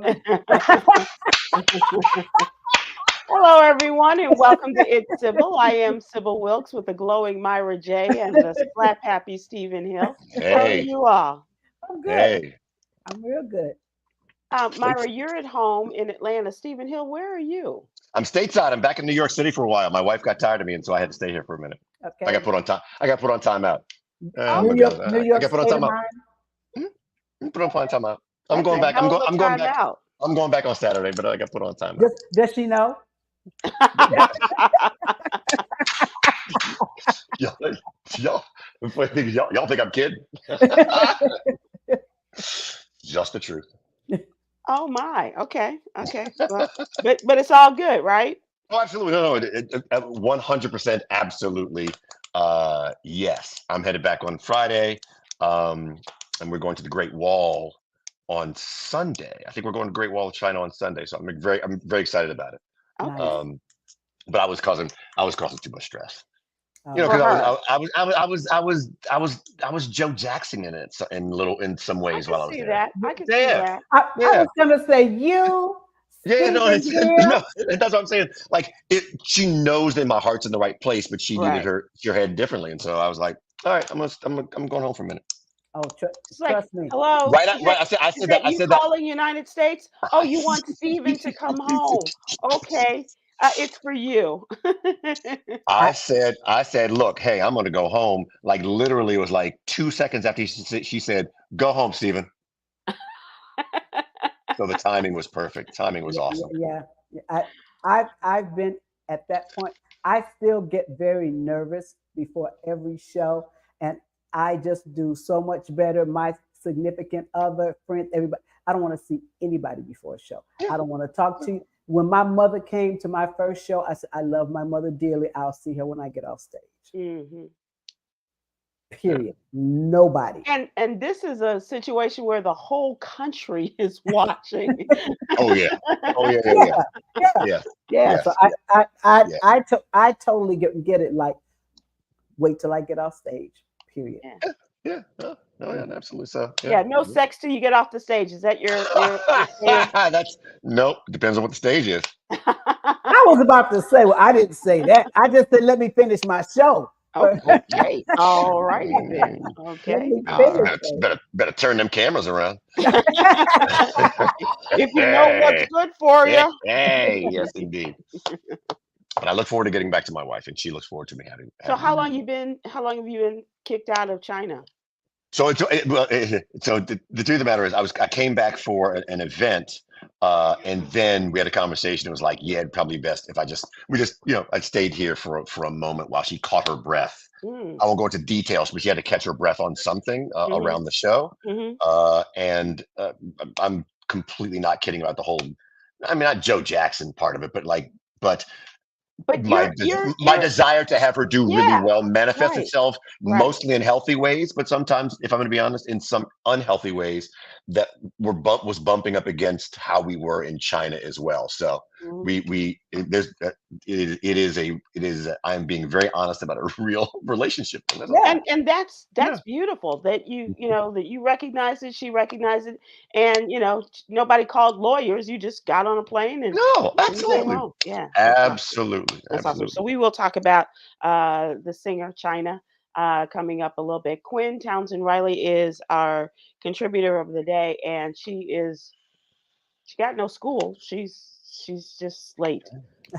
Carolyn. Hello, everyone, and welcome to It's Sybil. I am Sybil Wilkes with the glowing Myra J. and the slap happy Stephen Hill. How are Hey, you all? I'm good. hey. I'm real good. Myra, you're at home in Atlanta. Stephen Hill, where are you? I'm stateside. I'm back in New York City for a while. My wife got tired of me, and so I had to stay here for a minute. I got Okay. put on time. I got put on timeout. Oh Oh, my New God, York, New I York got put on state of timeout. mind. Put on timeout. I'm that's going a back. hell of a I'm going back. timeout. I'm going back on Saturday, but I got put on timeout. Does she know? y'all, y'all, y'all think I'm kidding? Just the truth. Oh my. Okay. Well, but it's all good, right? Oh, absolutely. No, 100% absolutely. Yes. I'm headed back on Friday. And we're going to the Great Wall on Sunday. I think we're going to Great Wall of China on Sunday. So I'm very excited about it. Okay. Nice. But I was causing too much stress. For Because her, I was Joe Jackson in it in some I ways can while I was see there. that. I can see Yeah. that. I Yeah. was gonna say you, Yeah, no, Stephen Hill. no, that's what I'm saying. Like she knows that my heart's in the right place, but she needed Right. her head differently, and so I was like, all right, I'm going home for a minute. Oh, It's like, trust me. hello, Right, right. is that I you said that. calling United States? Oh, you want Stephen to come home? Okay, it's for you. I I said, look, hey, I'm going to go home. Like literally, it was like 2 seconds after she said, go home, Stephen. So the timing was perfect. Timing was yeah, awesome. yeah. I've been at that point. I still get very nervous before every show, and I just do so much better. My significant other, friends, everybody. I don't want to see anybody before a show. I don't want to talk to you. When my mother came to my first show, I said, I love my mother dearly. I'll see her when I get off stage. hmm Yeah. Period. Nobody. And this is a situation where the whole country is watching. Oh yeah. Oh yeah. Yeah. Yeah, yeah, Yeah. yeah. So Yes. Yeah. Yeah. I totally get it. Like, wait till I get off stage. Period. Yeah, Yeah. Oh, oh, yeah. Absolutely. So yeah. yeah. No sex till you get off the stage. Is that your stance? That's nope. Depends on what the stage is. I was about to say, well, I didn't say that. I just said, let me finish my show. Oh, okay. All righty then. Mm, Let Okay. me All finish right. better turn them cameras around. If you know what's Hey, good for hey, you. hey, yes, indeed. But I look forward to getting back to my wife, and she looks forward to me So having. how long have you been kicked out of China? So the truth of the matter is, I came back for an event, and then we had a conversation. It was like, yeah, it'd probably best if we just I stayed here for a moment while she caught her breath. Mm, I won't go into details, but she had to catch her breath on something mhm, around the show, mhm. and I'm completely not kidding about the whole. I mean, not Joe Jackson part of it, but But my you're desire to have her do really yeah, well manifests right, itself right. mostly in healthy ways, but sometimes, if I'm going to be honest, in some unhealthy ways that was bumping up against how we were in China as well. So Mhm. we it, there's it is I'm being very honest about a real relationship, and that's all. Yeah. And Yeah. that's beautiful that you know that you recognize it, she recognized it, and nobody called lawyers. You just got on a plane No, and you came absolutely, home. Yeah, that's awesome. absolutely, That's awesome. So absolutely. we will talk about the singer China coming up a little bit. Kwyn Townsend Riley is our contributor of the day, and she got no school. She's just late.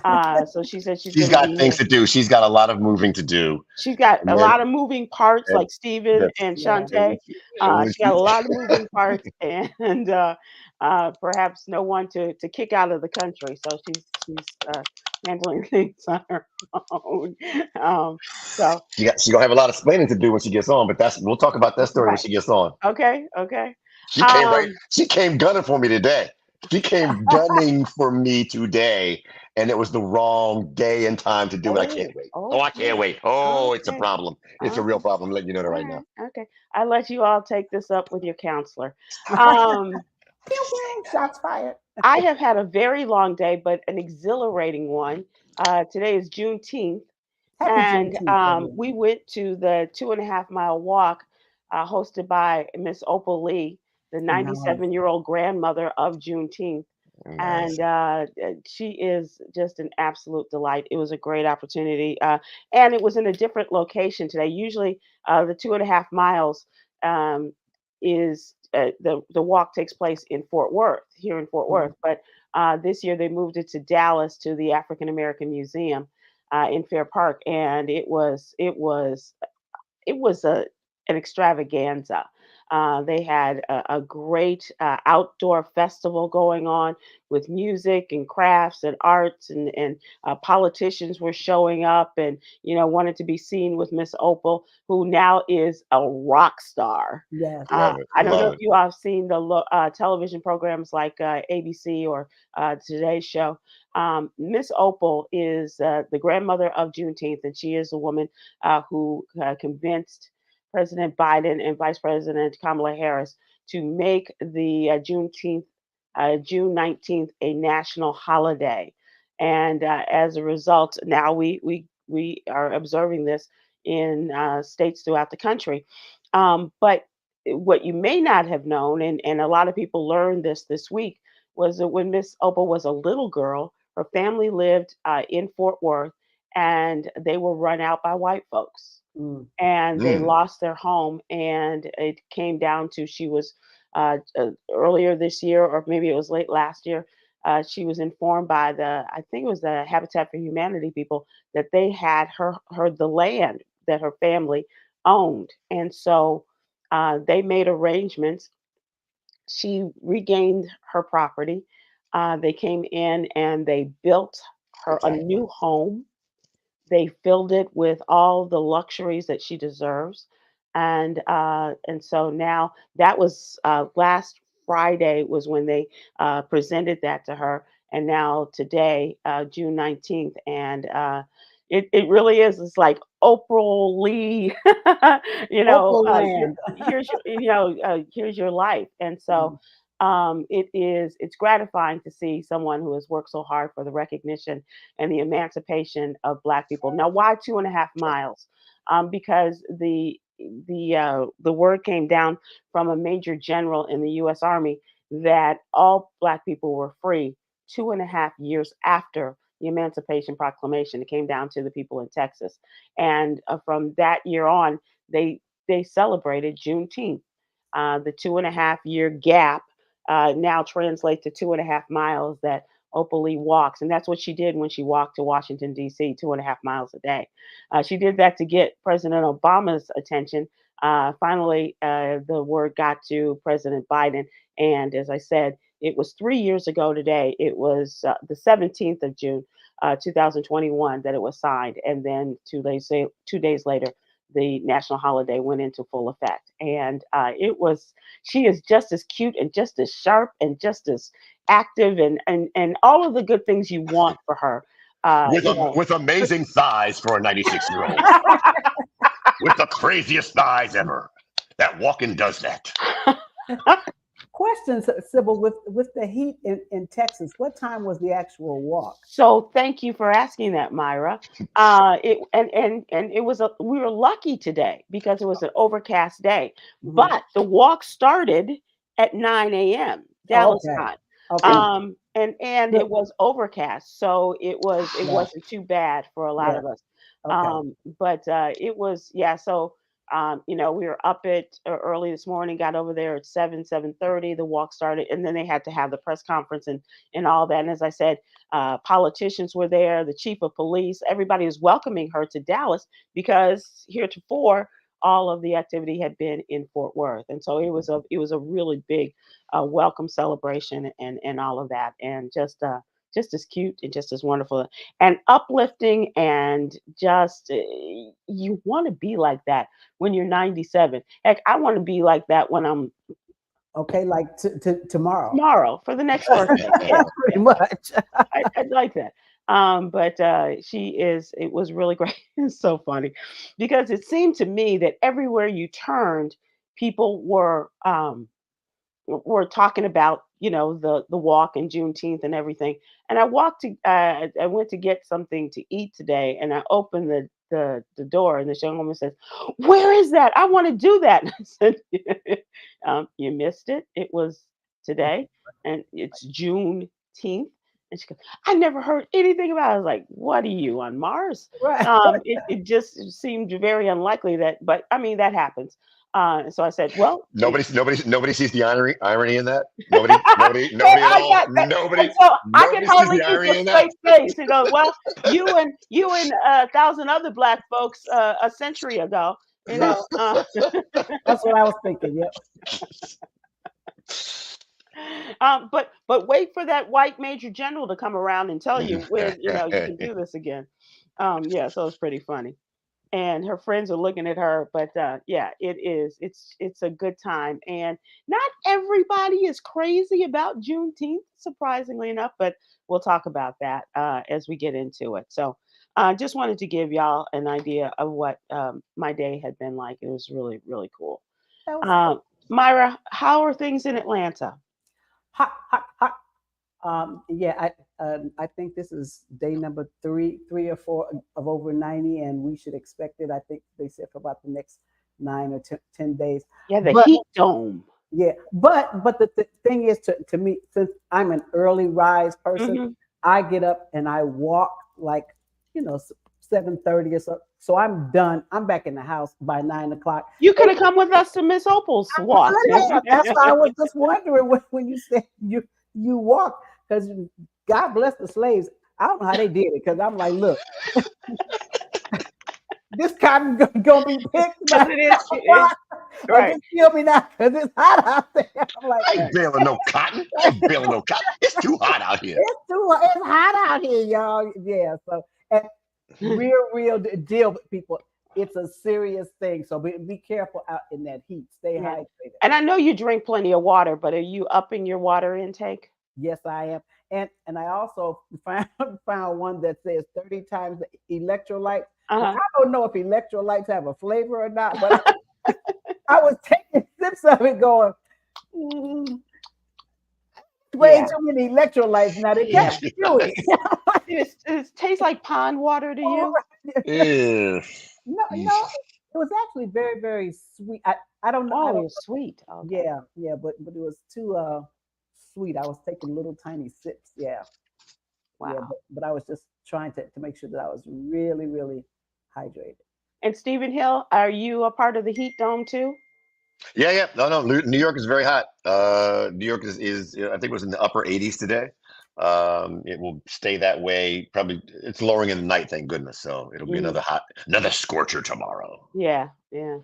So she said she's She's going to got be things here. to do. She's got a lot of moving to do, She's got and a then lot of moving parts, and like Steven that's and Yeah. Shantae. and when She got she, a lot of moving parts, and perhaps no one to kick out of the country. So she's handling things on her own. So she gonna have a lot of explaining to do when she gets on, but we'll talk about that story when Right. she gets on. okay, okay. She came right. Um, She came gunning for me today. She came gunning for me today, and it was the wrong day and time to do it. I oh, can't wait. Oh, I can't okay, wait. Oh, it's a okay, problem. It's a real okay. problem. I'm letting you know that All right now. right, okay. I let you all take this up with your counselor. Um, Pew, pew, shots fired. I have had a very long day, but an exhilarating one. Today is Juneteenth, Happy and Juneteenth, everyone. we went to the 2.5 mile walk hosted by Miss Opal Lee the Nice. 97-year-old grandmother of Juneteenth. Nice. And she is just an absolute delight. It was a great opportunity. And it was in a different location today. Usually, the 2.5 miles um, is the walk takes place in Fort Worth, here in Fort Worth. Mhm. But this year they moved it to Dallas to the African American Museum in Fair Park, and it was an extravaganza. They had a great outdoor festival going on with music and crafts and arts, and politicians were showing up and wanted to be seen with Miss Opal, who now is a rock star. Yes. Love it. I don't know Love if it. you all have seen the television programs like ABC or Today's Show. Miss Opal is the grandmother of Juneteenth, and she is a woman who convinced President Biden and Vice President Kamala Harris to make the June 19th, a national holiday. And as a result, now we are observing this in states throughout the country. But what you may not have known, and a lot of people learned this week, was that when Miss Opal was a little girl, her family lived in Fort Worth, and they were run out by white folks, Mm. and they Mm. lost their home. And it came down to, she was earlier this year, or maybe it was late last year, she was informed by I think it was the Habitat for Humanity people, that they had her the land that her family owned. And so they made arrangements. She regained her property. They came in and they built her a Spectacular. new home. They filled it with all the luxuries that she deserves. And so now, that was last Friday was when they presented that to her. And now today, June 19th, and it really is. It's like Oprah Lee, Opal here, land. here's your life. And so Mhm. it's gratifying to see someone who has worked so hard for the recognition and the emancipation of Black people. Now, why 2.5 miles? Because the word came down from a major general in the U.S. Army that all Black people were free 2.5 years after the Emancipation Proclamation. It came down to the people in Texas, and from that year on, they celebrated Juneteenth. The 2.5 year gap now translates to 2.5 miles that Opal Lee walks. And that's what she did when she walked to Washington, D.C., 2.5 miles a day. She did that to get President Obama's attention. Finally, the word got to President Biden. And as I said, it was 3 years ago today. It was the 17th of June, 2021, that it was signed. And then 2 days later, the national holiday went into full effect. And she is just as cute and just as sharp and just as active, and all of the good things you want for her. With amazing thighs for a 96-year-old. With the craziest thighs ever. That walking does that. Questions, Sybil, with the heat in Texas, what time was the actual walk? So thank you for asking that, Myra. It and it was we were lucky today because it was an overcast day, Mhm. but the walk started at 9 a.m. Oh, Dallas okay. time. Okay. And Good. it was overcast, so it Yeah. wasn't too bad for a lot Yeah. of us. Okay. But it was, yeah. So we were up at early this morning, got over there at 7:30. The walk started, and then they had to have the press conference and all that. And as I said, politicians were there, the chief of police, everybody was welcoming her to Dallas because heretofore all of the activity had been in Fort Worth, and so it was a really big welcome celebration and all of that, and just as cute and just as wonderful and uplifting, and just you want to be like that when you're 97. Heck, I want to be like that when I'm Okay. Like tomorrow. tomorrow for the next birthday. Yeah, Pretty much. I'd like that. But it was really great. It's so funny because it seemed to me that everywhere you turned, people were talking about the walk and Juneteenth and everything. And I went to get something to eat today, and I opened the door, and this young woman says, "Where is that? I want to do that." And I said, "You missed it. It was today, and it's Juneteenth." And she goes, "I never heard anything about it." I was like, "What are you on Mars?" Right. It just seemed very unlikely that, but I mean that happens. So I said, "Well, Nobody sees the irony in that. And Nobody at I all. got that, and so I can Nobody sees hardly the keep irony a in that. straight face and go, "Well, you and 1,000 other black folks a century ago, you know." That's what I was thinking. Yep. But wait for that white major general to come around and tell you when you can do this again. Yeah, so it's pretty funny. And her friends are looking at her, but yeah, it is. It's a good time, and not everybody is crazy about Juneteenth, surprisingly enough. But we'll talk about that as we get into it. So, I just wanted to give y'all an idea of what my day had been like. It was really really cool. That was Um, Myra, how are things in Atlanta? hot, hot, hot. Yeah, I think this is day number three or four of over 90, and we should expect it. I think they said for about the next 9 or 10 days. Yeah, the But heat dome. yeah, but the thing is, to me, since I'm an early rise person, Hmm. I get up and I walk like 7:30 or so. So I'm done. I'm back in the house by 9 o'clock. You could have come with us to Miss Opal's walk. That's why I was just wondering when you said you walk, because God bless the slaves. I don't know how they did it, because I'm like, look, this cotton gonna be picked by Because it is, or right. just kill me now because it's hot out there. I'm like, I ain't baling no cotton. I ain't baling no cotton. It's too hot out here. it's hot out here, y'all. Yeah, so and real deal with people. It's a serious thing. So be careful out in that heat. Stay Yeah. hydrated. And I know you drink plenty of water, but are you upping your water intake? Yes, I am. And I also found one that says 30 times the electrolytes. Now, Uh-huh. I don't know if electrolytes have a flavor or not, but I was taking sips of it going, mm, way Yeah. too many electrolytes now. They Yeah. got chewy. It tastes like pond water to you? Yeah. No, it was actually very, very sweet. I don't know. I Oh, don't. it's sweet. Okay. Yeah, but it was too sweet. I was taking little tiny sips. Yeah, Wow. but I was just trying to make sure that I was really, really hydrated. And Stephen Hill, are you a part of the heat dome too? Yeah. No. New York is very hot. New York is I think it was in the upper 80s today. It will stay that way. Probably it's lowering in the night, thank goodness. So it'll be Hmm. another scorcher tomorrow. Yeah, yeah.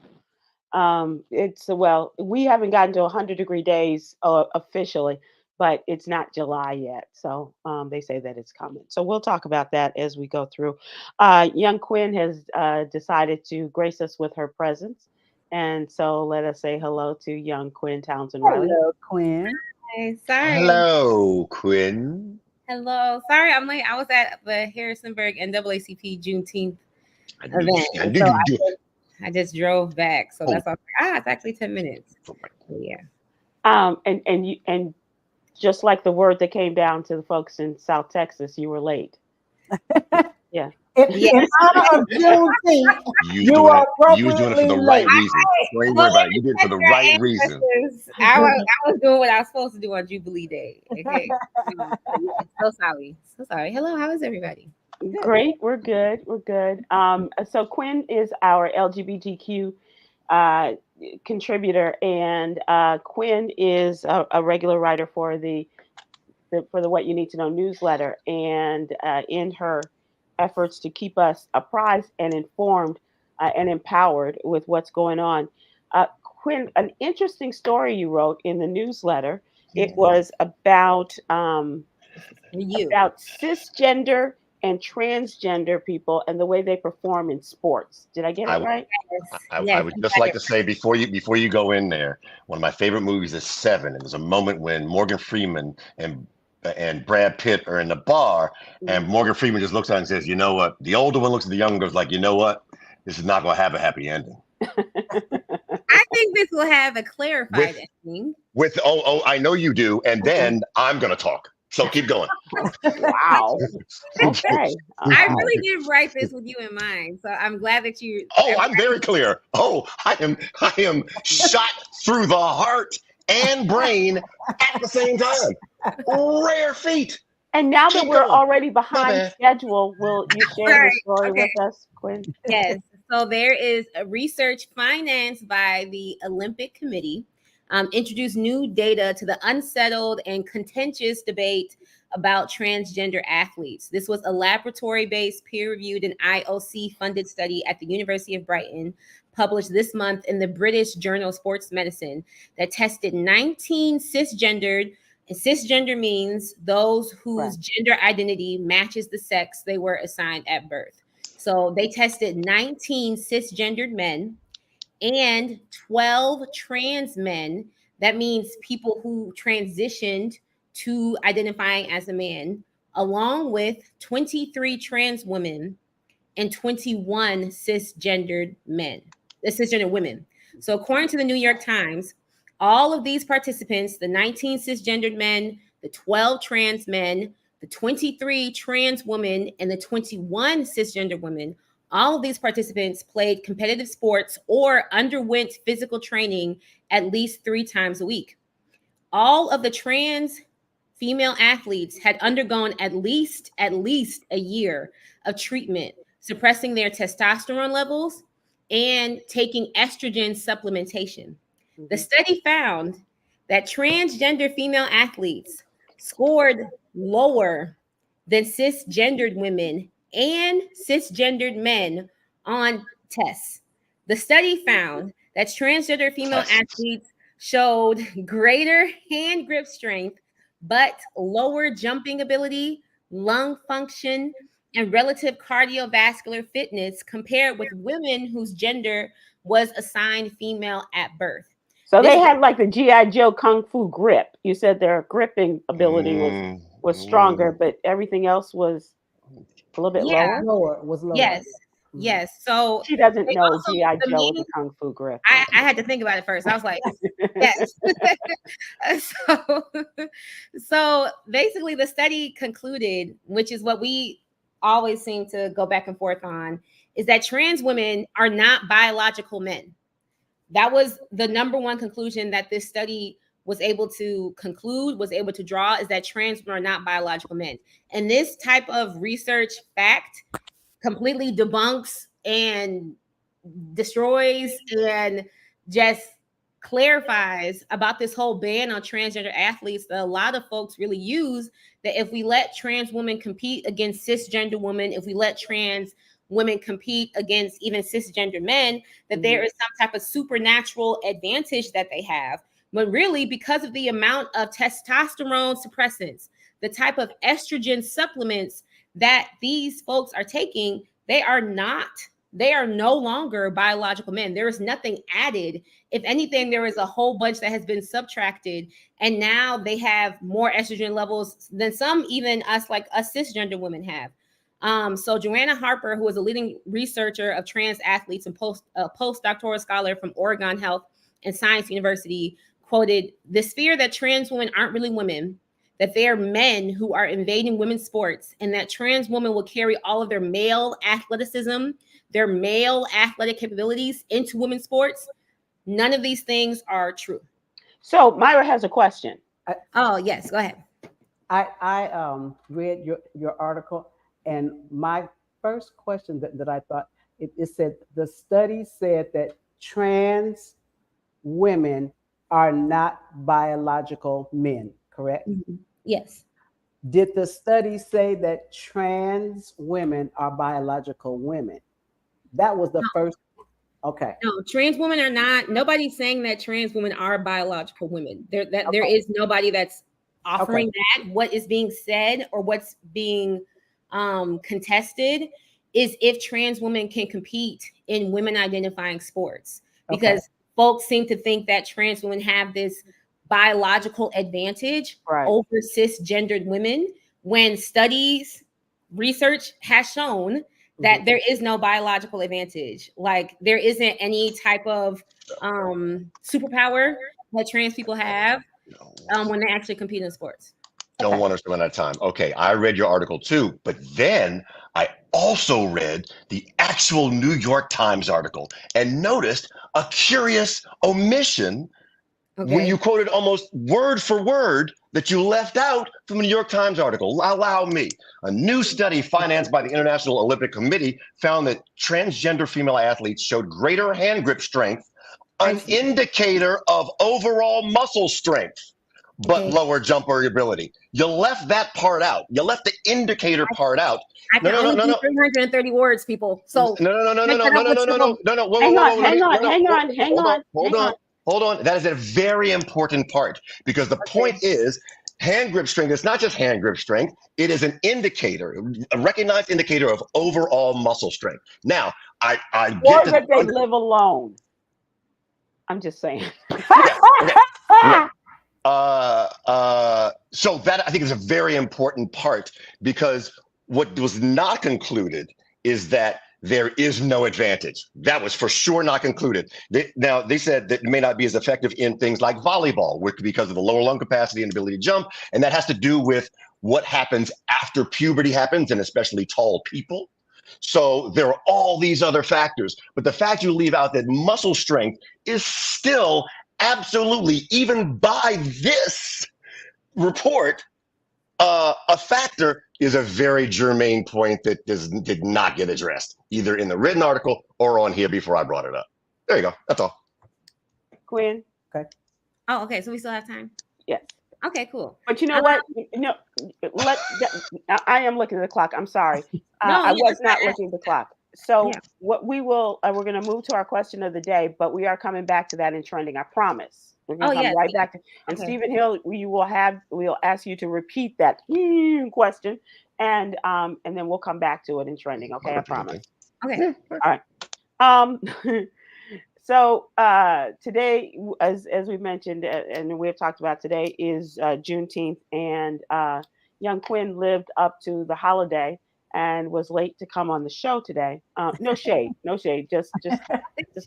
It's well, we haven't gotten to 100-degree days officially, but it's not July yet. So they say that it's coming. So we'll talk about that as we go through. Young Quinn has decided to grace us with her presence. And so let us say hello to young Quinn Townsend Riley. Hello, Quinn. Hey, sorry. Hello, Quinn. Hello. Sorry, I'm late. I was at the Harrisonburg NAACP Juneteenth I knew, event. I And knew so you do. I just drove back. So Oh, that's why I was like, it's actually 10 minutes. Yeah. And just like the word that came down to the folks in South Texas, you were late. Yeah. Yeah. In honor of Juneteenth, you was you doing are it. You was doing it for appropriately the right late. reason. Don't even Well, worry about it. You did it for the right reason. I was doing what I was supposed to do on Jubilee Day. Okay. So sorry. So sorry. Hello. How is everybody? Good. Great. We're good. We're good. So Quinn is our LGBTQ uh, contributor, and Quinn is a regular writer for the What You Need to Know newsletter. And in her efforts to keep us apprised and informed and empowered with what's going on, Quinn, an interesting story you wrote in the newsletter. It Yes. was For you. about cisgender and transgender people and the way they perform in sports. Did I get I, it w- right? Yes. I Yes. would You just got like it. to say before you go in there, one of my favorite movies is Seven. And there's a moment when Morgan Freeman and Brad Pitt are in the bar, and Mhm. Morgan Freeman just looks at it and says, "You know what?" The older one looks at the younger one, goes like, "You know what? This is not going to have a happy ending." I think this will have a clarified With ending. I know you do, and then I'm going to talk. So keep going. Wow. Okay. I really did write this with you in mind, so I'm glad that you. Oh, I'm very clear. Oh, I am shot through the heart and brain at the same time. Rare feat. And now that Keep we're going. already behind bad. schedule, will you share the Right, story okay. with us, Kwyn? Yes. So there is a research financed by the Olympic Committee, introduced new data to the unsettled and contentious debate about transgender athletes. This was a laboratory-based, peer-reviewed, and IOC-funded study at the University of Brighton, published this month in the British Journal of Sports Medicine, that tested 19 cisgendered. And cisgender means those whose gender identity matches the sex they were assigned at birth. So they tested 19 cisgendered men and 12 trans men. That means people who transitioned to identifying as a man, along with 23 trans women and 21 cisgendered women. So according to the New York Times, all of these participants, the 19 cisgendered men, the 12 trans men, the 23 trans women, and the 21 cisgender women, all of these participants played competitive sports or underwent physical training at least 3 times a week. All of the trans female athletes had undergone at least a year of treatment, suppressing their testosterone levels and taking estrogen supplementation. The study found that transgender female athletes scored lower than cisgendered women and cisgendered men on tests. The study found that transgender female athletes showed greater hand grip strength, but lower jumping ability, lung function, and relative cardiovascular fitness compared with women whose gender was assigned female at birth. So they had like the G.I. Joe Kung Fu grip. You said their gripping ability was stronger, but everything else was a little bit lower. Lower. Yes. Yes. So she doesn't know also G.I. the Joe with meaning, the Kung Fu grip. I had to think about it first. I was like, yes. So basically the study concluded, which is what we always seem to go back and forth on, is that trans women are not biological men. That was the number one conclusion that this study was able to conclude, was able to draw, is that trans women are not biological men. And this type of research fact completely debunks and destroys and just clarifies about this whole ban on transgender athletes that a lot of folks really use, that if we let trans women compete against cisgender women, if we let trans women compete against even cisgender men, that there is some type of supernatural advantage that they have. But really, because of the amount of testosterone suppressants, the type of estrogen supplements that these folks are taking, they are no longer biological men. There is nothing added. If anything, there is a whole bunch that has been subtracted, and now they have more estrogen levels than some, even us, like us cisgender women have. So Joanna Harper, who is a leading researcher of trans athletes and postdoctoral scholar from Oregon Health and Science University, quoted, "This fear that trans women aren't really women, that they are men who are invading women's sports, and that trans women will carry all of their male athleticism, their male athletic capabilities into women's sports. None of these things are true." So Myra has a question. Oh, yes, go ahead. I read your article, and my first question that I thought, it said the study said that trans women are not biological men, correct? Yes. Did the study say that trans women are biological women? That was the first. Okay. No, trans women are not. Nobody's saying that trans women are biological women. There is nobody that's offering that. What is being said, or what's being contested, is if trans women can compete in women identifying sports, because folks seem to think that trans women have this biological advantage over cisgendered women, when research has shown that there is no biological advantage. Like, there isn't any type of superpower that trans people have when they actually compete in sports. Don't want to spend that time. Okay, I read your article too, but then I also read the actual New York Times article and noticed a curious omission when you quoted almost word for word that you left out from the New York Times article. Allow me. A new study financed by the International Olympic Committee found that transgender female athletes showed greater hand grip strength, an indicator of overall muscle strength, but lower jumper ability. You left that part out. You left the indicator part out. I can only do 330 words, people. So no. Hold on. That is a very important part because the point is hand grip strength is not just hand grip strength. It is an indicator, a recognized indicator of overall muscle strength. Now, I get that they live alone. I'm just saying. So that I think is a very important part because what was not concluded is that there is no advantage. That was for sure not concluded. They said that it may not be as effective in things like volleyball because of the lower lung capacity and ability to jump. And that has to do with what happens after puberty happens, and especially tall people. So there are all these other factors. But the fact you leave out that muscle strength is still absolutely, even by this report, a factor is a very germane point that did not get addressed, either in the written article or on here before I brought it up. There you go. That's all. Kwyn? Okay. Oh, okay. So we still have time? Yes. Okay, cool. But you know what? I am looking at the clock. I'm sorry. I was not looking at the clock. So what we will, we're going to move to our question of the day, but we are coming back to that in trending. I promise. We're going to come right back to, and Stephen Hill, we'll ask you to repeat that question, and then we'll come back to it in trending. Okay, I promise. Okay. All right. So today, as we mentioned, and we have talked about today, is Juneteenth, and young Kwyn lived up to the holiday and was late to come on the show today. No shade, just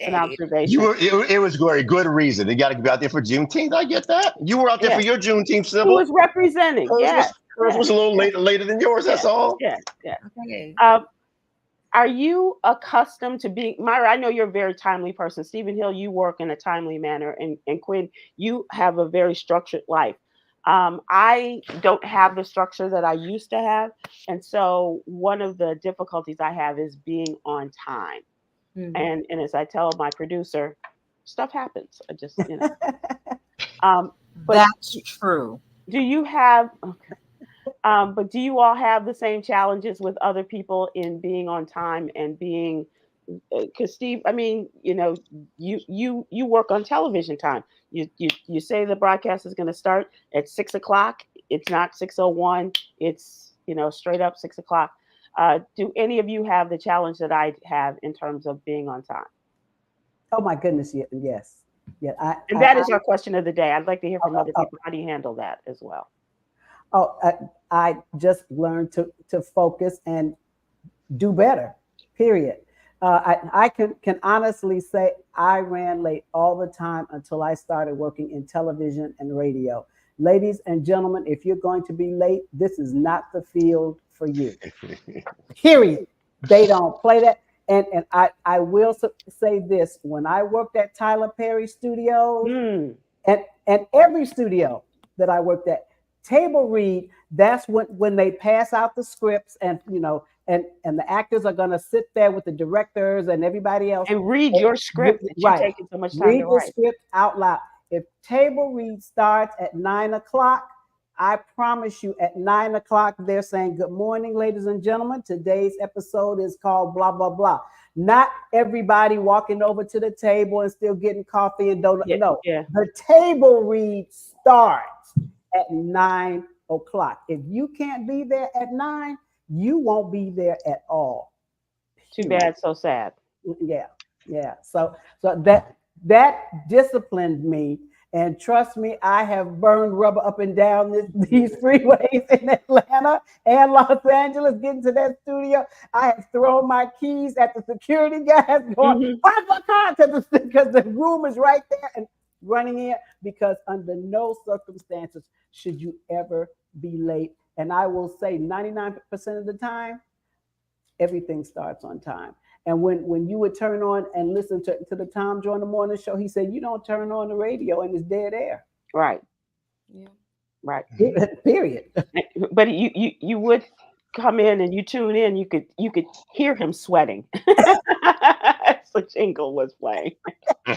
an observation. It was very good reason. You got to be out there for Juneteenth. I get that. You were out there for your Juneteenth, Sybil. Who was representing? Hers was a little later than yours. That's all. Yeah. Okay. Are you accustomed to being, Myra? I know you're a very timely person. Stephen Hill, you work in a timely manner, and Kwyn, you have a very structured life. I don't have the structure that I used to have. And so one of the difficulties I have is being on time. Mm-hmm. And as I tell my producer, stuff happens. I just, but that's true. Do you have, but do you all have the same challenges with other people in being on time and being, because Steve, I mean, you work on television time. You say the broadcast is going to start at 6:00. It's not 6:01. It's straight up 6:00. Do any of you have the challenge that I have in terms of being on time? Oh my goodness, yes. Yeah, that is our question of the day. I'd like to hear from other people. How do you handle that as well? I just learned to focus and do better. Period. I can honestly say I ran late all the time until I started working in television and radio. Ladies and gentlemen, if you're going to be late, this is not the field for you. Period. They don't play that. And I will say this: when I worked at Tyler Perry Studios and every studio that I worked at, table read, that's when they pass out the scripts and and the actors are going to sit there with the directors and everybody else and read your script that you're taking so much time read to write. The script out loud. If table read starts at 9:00, I promise you at 9:00 they're saying, "Good morning, ladies and gentlemen. Today's episode is called blah blah blah." Not everybody walking over to the table and still getting coffee and donuts. The table read starts at 9:00. If you can't be there at 9, you won't be there at all. Too bad, so sad. Yeah. So that disciplined me, and trust me, I have burned rubber up and down these freeways in Atlanta and Los Angeles getting to that studio. I have thrown my keys at the security guys going, because the room is right there, and running in, because under no circumstances should you ever be late. And I will say 99% of the time, everything starts on time. And when you would turn on and listen to the Tom Joyner Morning Show, he said, you don't turn on the radio and it's dead air. Right. Yeah. Right. Period. But you would come in and you tune in, you could hear him sweating. So jingle was playing.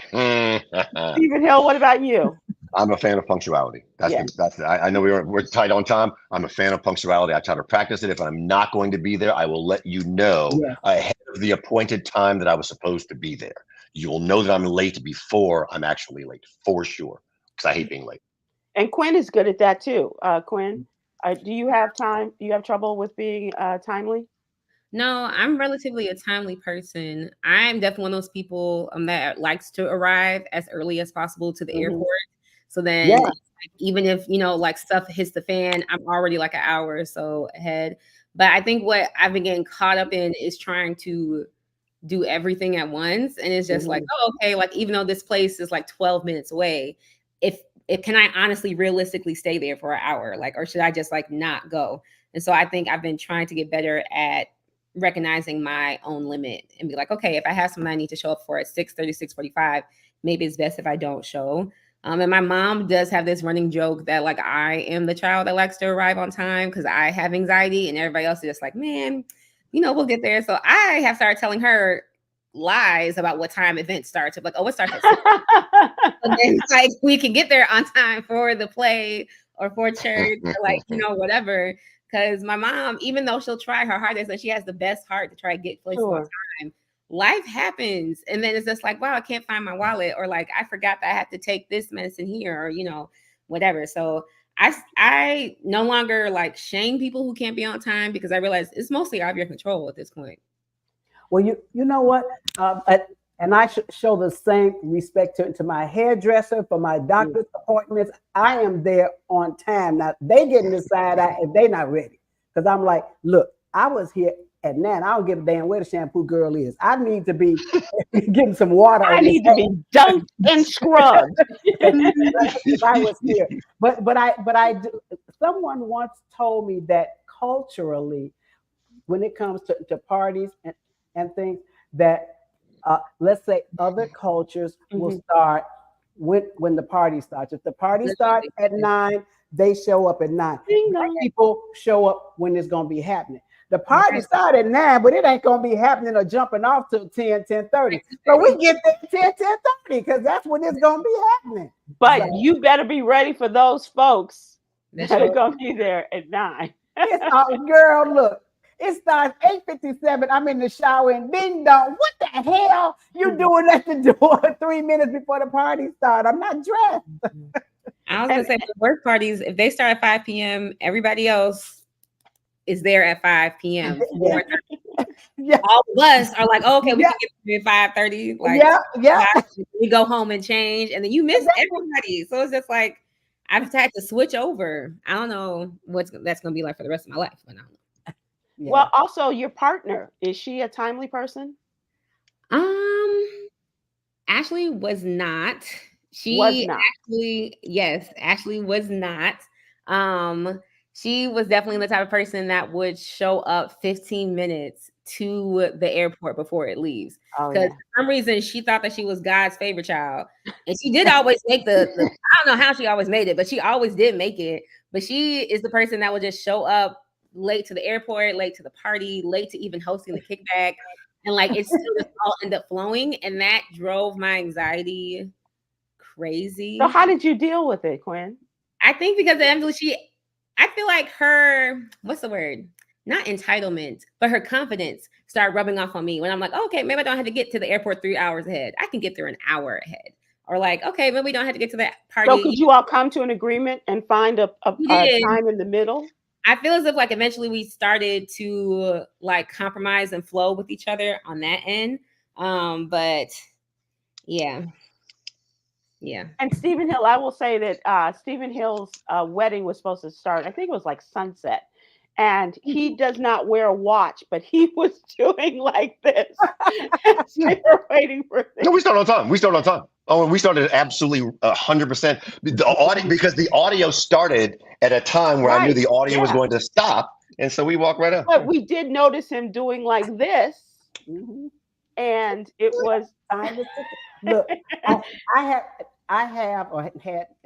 Stephen Hill, what about you? I'm a fan of punctuality. Yeah. I know we're tight on time. I'm a fan of punctuality. I try to practice it. If I'm not going to be there, I will let you know Yes. ahead of the appointed time that I was supposed to be there. You will know that I'm late before I'm actually late, for sure, because I hate being late. And Kwyn is good at that too. Kwyn, do you have time? Do you have trouble with being timely? No, I'm relatively a timely person. I'm definitely one of those people that likes to arrive as early as possible to the Mhm. airport. So then, Yeah. like, even if like stuff hits the fan, I'm already like an hour or so ahead. But I think what I've been getting caught up in is trying to do everything at once, and it's just like, Mhm. oh, okay, like even though this place is like 12 minutes away, if can I honestly realistically stay there for an hour, like, or should I just like not go? And so I think I've been trying to get better at recognizing my own limit and be like, okay, if I have something I need to show up for at 6:30, 6:45, maybe it's best if I don't show. And my mom does have this running joke that like I am the child that likes to arrive on time because I have anxiety, and everybody else is just like, man, we'll get there. So I have started telling her lies about what time events start. Like, oh, it starts at 6. And then like we can get there on time for the play or for church or like, whatever. Because my mom, even though she'll try her hardest and she has the best heart to try to get places on time, life happens. And then it's just like, wow, I can't find my wallet, or like I forgot that I have to take this medicine here, or whatever. So I no longer like shame people who can't be on time because I realize it's mostly out of your control at this point. Well, you know what? And I show the same respect to my hairdresser for my doctor's appointments. I am there on time. Now they get in the side eye if they not ready, because I'm like, look, I was here at 9. I don't give a damn where the shampoo girl is. I need to be getting some water. I need to be dunked and scrubbed. If I was here, but I do. Someone once told me that culturally, when it comes to parties and things, that let's say other cultures will start when the party starts. If the party starts at 9, they show up at 9. Black people show up when it's going to be happening. The party started at 9, but it ain't going to be happening or jumping off till 10:30. So we get there 10:30 because that's when it's going to be happening. But you better be ready for those folks that are going to be there at 9. Girl, look. It starts 8:57. I'm in the shower and ding dong. What the hell you doing at the door 3 minutes before the party starts? I'm not dressed. I was gonna say for work parties, if they start at 5 p.m., everybody else is there at 5 p.m. Yeah. All of us are like, oh, okay, we can get there at 5:30. Like, we go home and change, and then you miss everybody. So it's just like I've had to switch over. I don't know what that's gonna be like for the rest of my life, but I don't know. Yeah. Well, also your partner, is she a timely person? Ashley was not. She was not. Ashley was not. She was definitely the type of person that would show up 15 minutes to the airport before it leaves. Because for some reason she thought that she was God's favorite child. And she did always make the I don't know how she always made it, but she always did make it. But she is the person that would just show up late to the airport, late to the party, late to even hosting the kickback. And like it still just all end up flowing. And that drove my anxiety crazy. So how did you deal with it, Kwyn? I think because I feel like her, what's the word? Not entitlement, but her confidence started rubbing off on me when I'm like, okay, maybe I don't have to get to the airport 3 hours ahead. I can get there an hour ahead. Or like, okay, maybe we don't have to get to that party. So could you all come to an agreement and find a time in the middle? I feel as if like eventually we started to like compromise and flow with each other on that end. But yeah. And Stephen Hill, I will say that Stephen Hill's wedding was supposed to start, I think it was like sunset. and he does not wear a watch, but he was doing like this as we were waiting for No, we things. started on time. We started on time. Oh, and we started absolutely 100%. The audio, because the audio started at a time where I knew Right. the audio was Yeah. going to stop, and so we walked right up. But we did notice him doing like this, Mhm. and it was Time is ticking. Look, I, I have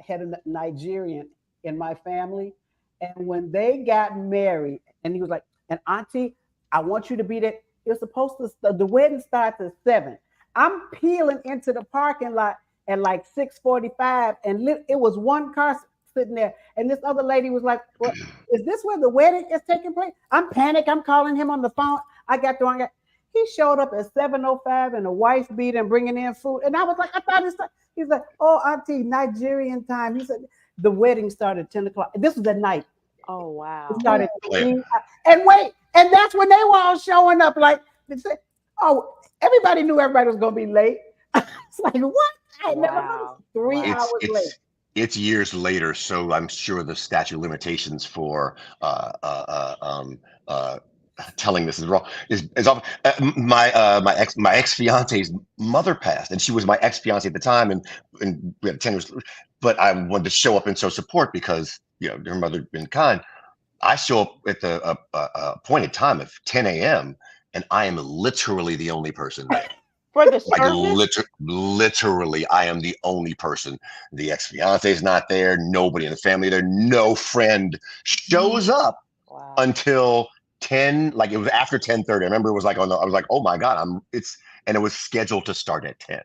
had a Nigerian in my family, and when they got married, and he was like, "And Auntie, I want you to be there." It was supposed to the wedding starts at 7. I'm peeling into the parking lot at like 6:45, and it was one car sitting there, and this other lady was like, "Well, is this where the wedding is taking place?" I'm panicked. I'm calling him on the phone. I got the wrong. He showed up at 7:05 in a wife beat and bringing in food. And I was like, I thought it's, he's like, "Oh, Auntie, Nigerian time." He said, the wedding started at 10 o'clock. This was at night. oh It wow. started Player. and wait, and that's when they were all showing up. Like, they said, oh, everybody knew everybody was going to be late. It's like, what? I had never heard Wow. of 3 Wow. hours late. It's years later, so I'm sure the statute of limitations for telling this is wrong is off. My ex fiance's mother passed, and she was my ex fiance at the time, and we had 10 years. But I wanted to show up and show support because her mother had been kind. I show up at the appointed time of 10 a.m. and I am literally the only person there. For the Like service? literally, I am the only person. The ex-fiance is not there. Nobody in the family there. No friend shows up Wow. until 10. Like it was after 10:30. I remember it was like I was like, oh my god, and it was scheduled to start at 10.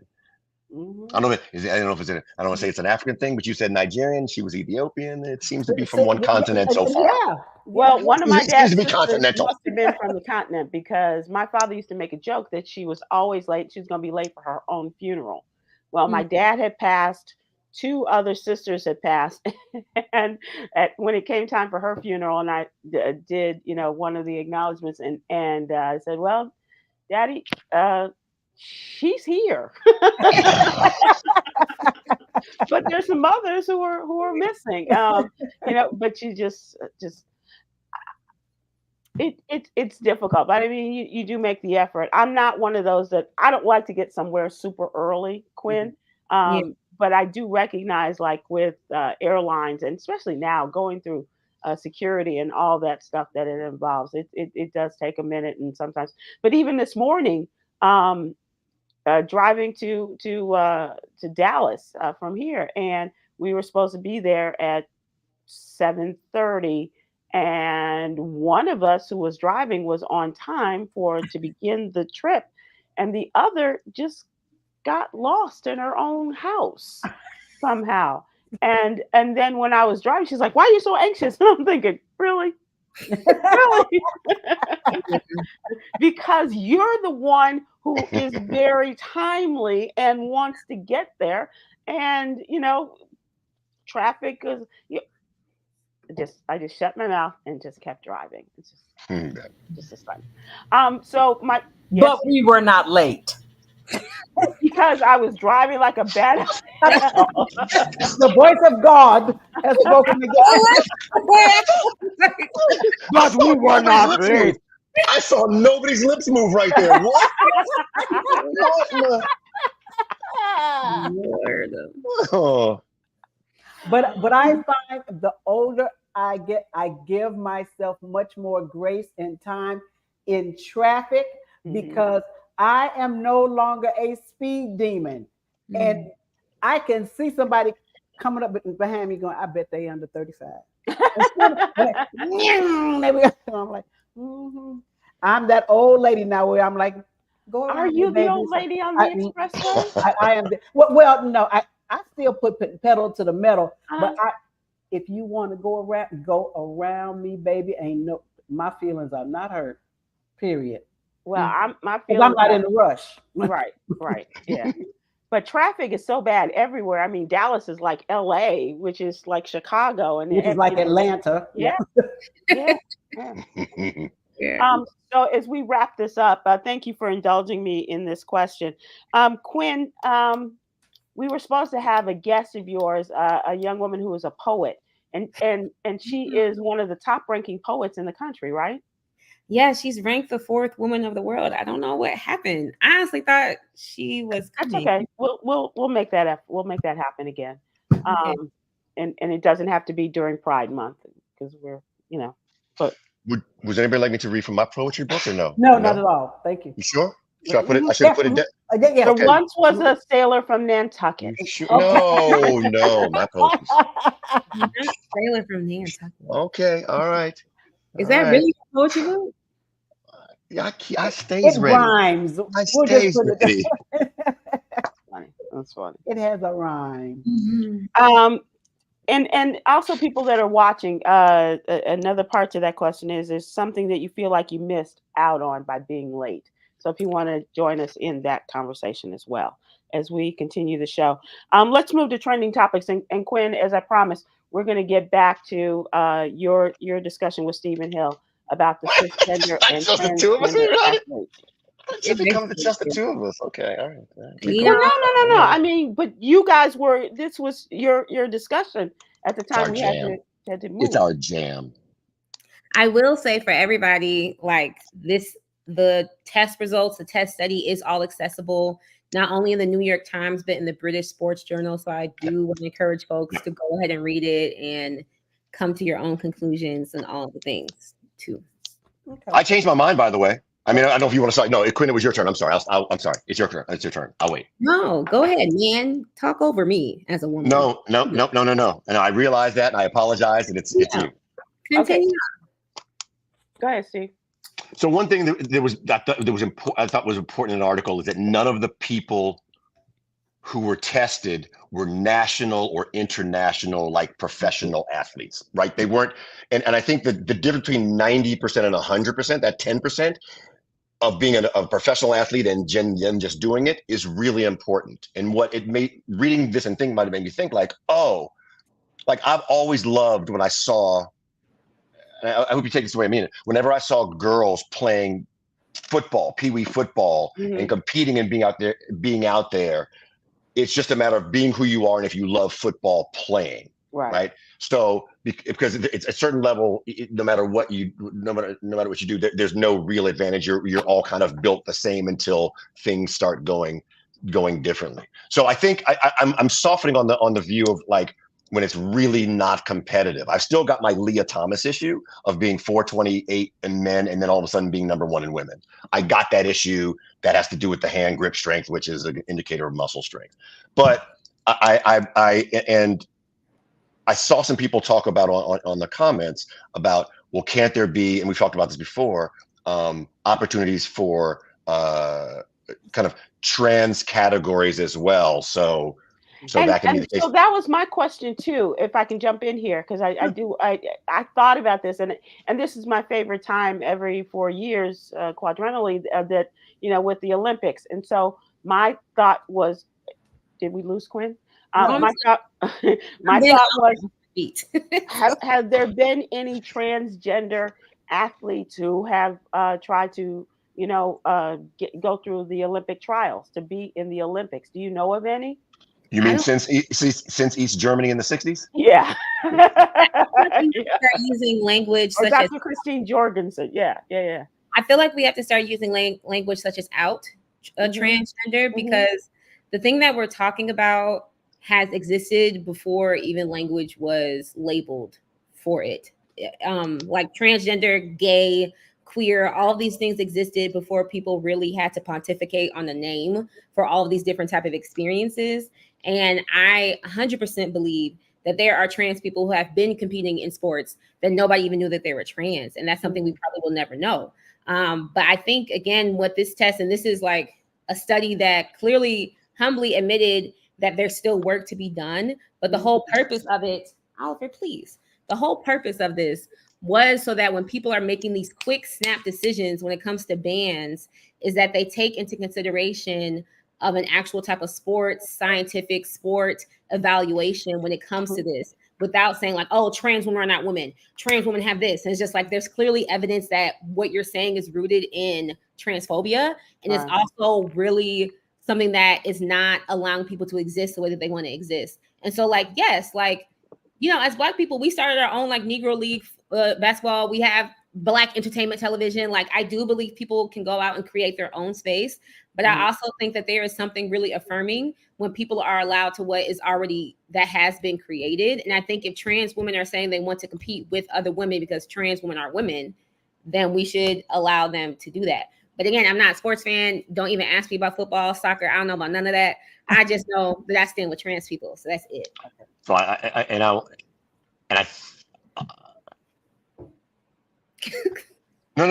Mhm. I don't know. I don't know if it's I don't want to say it's an African thing, but you said Nigerian. She was Ethiopian. It seems to be from one continent so far. Yeah. Well, one of my It seems dad's to be sisters continental. must have been from the continent because my father used to make a joke that she was always late. She was going to be late for her own funeral. Well, my dad had passed, 2 other sisters had passed, and when it came time for her funeral, and I did, one of the acknowledgments, and I said, "Well, Daddy, she's here." But there's some others who are missing. But you just it's difficult. But I mean, you do make the effort. I'm not one of those that I don't like to get somewhere super early, Kwyn. Yeah. But I do recognize, like with airlines, and especially now going through security and all that stuff that it involves, it does take a minute, and sometimes. But even this morning, driving to Dallas from here, and we were supposed to be there at 7:30, and one of us who was driving was on time to begin the trip, and the other just got lost in her own house somehow. And then when I was driving, she's like, "Why are you so anxious?" And I'm thinking, really? Really? Because you're the one who is very timely and wants to get there. And traffic is I just shut my mouth and just kept driving. It's just a fun. So But we were not late. because I was driving like a bad apple. The voice of God has spoken again. But we were not late. I saw nobody's lips move right there. What? Lord. Oh. But I find the older I get, I give myself much more grace and time in traffic because I am no longer a speed demon. And I can see somebody coming up behind me going, I bet they under 35. I'm like, I'm that old lady now where I'm like, go around. Are you the old lady on the expressway? I am. Well, no, I still put pedal to the metal, but if you want to go around me, baby. My feelings are not hurt. Period. Well, my feelings. I'm not in a rush. Right, yeah. But traffic is so bad everywhere. I mean, Dallas is like LA, which is like Chicago, and which is like Atlanta. Yeah. Yeah. So as we wrap this up, thank you for indulging me in this question. Kwyn, we were supposed to have a guest of yours, a young woman who is a poet, and she is one of the top ranking poets in the country, right? Yeah, she's ranked the 4th woman of the world. I don't know what happened. I honestly thought she was That's coming. okay. We'll make that we'll make that happen again. Okay. And it doesn't have to be during Pride Month because we're, you know, but Was anybody like me to read from my poetry book or no? No, not at all. Thank you. You sure? Should I put it? I should Yeah, have put it down. yeah. there Okay. once was a sailor from Nantucket. You sure? Okay. No, my poetry. Sailor from Nantucket. Okay, all right. Is All that right. really a poetry book? Yeah, I stays It ready. rhymes. I We'll just stays put it ready. Funny. That's funny. It has a rhyme. Mm-hmm. And also people that are watching, another part to that question is there's something that you feel like you missed out on by being late. So if you want to join us in that conversation as well as we continue the show, let's move to trending topics. And Kwyn, as I promised, we're going to get back to your discussion with Stephen Hill about the cisgender and Just the two of us transgender here, right? athletes. It should become just the two of us. Okay, all right. You Well, know, no. I mean, but you guys were. This was your discussion at the It's our time. We jam. had to move. It's our jam. I will say for everybody, like this, the test results, the test study is all accessible, not only in the New York Times, but in the British Sports Journal. So I do want to encourage folks to go ahead and read it and come to your own conclusions and all the things too. Okay. I changed my mind, by the way. I mean, I don't know if you want to start. No, Kwyn, it was your turn. I'm sorry. I'm sorry. It's your turn. It's your turn. I'll wait. No, go ahead, man. Talk over me as a woman. No. And I realize that, and I apologize, and it's you. Continue. Go ahead, Steve. So one thing I thought was important in the article is that none of the people who were tested were national or international, like professional athletes, right? They weren't, and I think the difference between 90% and 100%, that 10% of being a professional athlete and them just doing it is really important. And what it made, reading this and thinking about it made me think like, oh, like I've always loved when I saw, and I hope you take this the way I mean it, whenever I saw girls playing football, peewee football, and competing and being out there, it's just a matter of being who you are and if you love football playing, right? So because it's a certain level, no matter what you do, there's no real advantage. You're all kind of built the same until things start going differently. So I think I'm softening on the view of like when it's really not competitive. I've still got my Leah Thomas issue of being 428 in men and then all of a sudden being number 1 in women. I got that issue that has to do with the hand grip strength, which is an indicator of muscle strength. But I saw some people talk about on the comments about, well, can't there be, and we've talked about this before, opportunities for kind of trans categories as well. So that can be the case. So that was my question too, if I can jump in here, because I thought about this, and this is my favorite time every 4 years, quadrennially, that with the Olympics. And so my thought was, did we lose Kwyn? My thought was, have there been any transgender athletes who have tried to go through the Olympic trials to be in the Olympics? Do you know of any? You mean since East Germany in the 60s? Yeah. Start using language or such Dr. as Christine Jorgensen. Yeah. I feel like we have to start using language such as out transgender, because the thing that we're talking about has existed before even language was labeled for it. Like transgender, gay, queer, all of these things existed before people really had to pontificate on the name for all of these different type of experiences. And I 100% believe that there are trans people who have been competing in sports that nobody even knew that they were trans. And that's something we probably will never know. But I think, again, what this test, and this is like a study that clearly humbly admitted that there's still work to be done. But the whole purpose of it, Oliver, please, the whole purpose of this was so that when people are making these quick snap decisions when it comes to bans, is that they take into consideration of an actual type of sports, scientific sport evaluation when it comes to this, without saying like, oh, trans women are not women, trans women have this. And it's just like, there's clearly evidence that what you're saying is rooted in transphobia. And it's also really something that is not allowing people to exist the way that they want to exist. And so like, yes, like you know, as Black people, we started our own like Negro League basketball. We have Black entertainment television. Like, I do believe people can go out and create their own space, but I also think that there is something really affirming when people are allowed to what is already that has been created. And I think if trans women are saying they want to compete with other women because trans women are women, then we should allow them to do that. But again, I'm not a sports fan. Don't even ask me about football, soccer. I don't know about none of that. I just know that I stand with trans people. So that's it. So No. You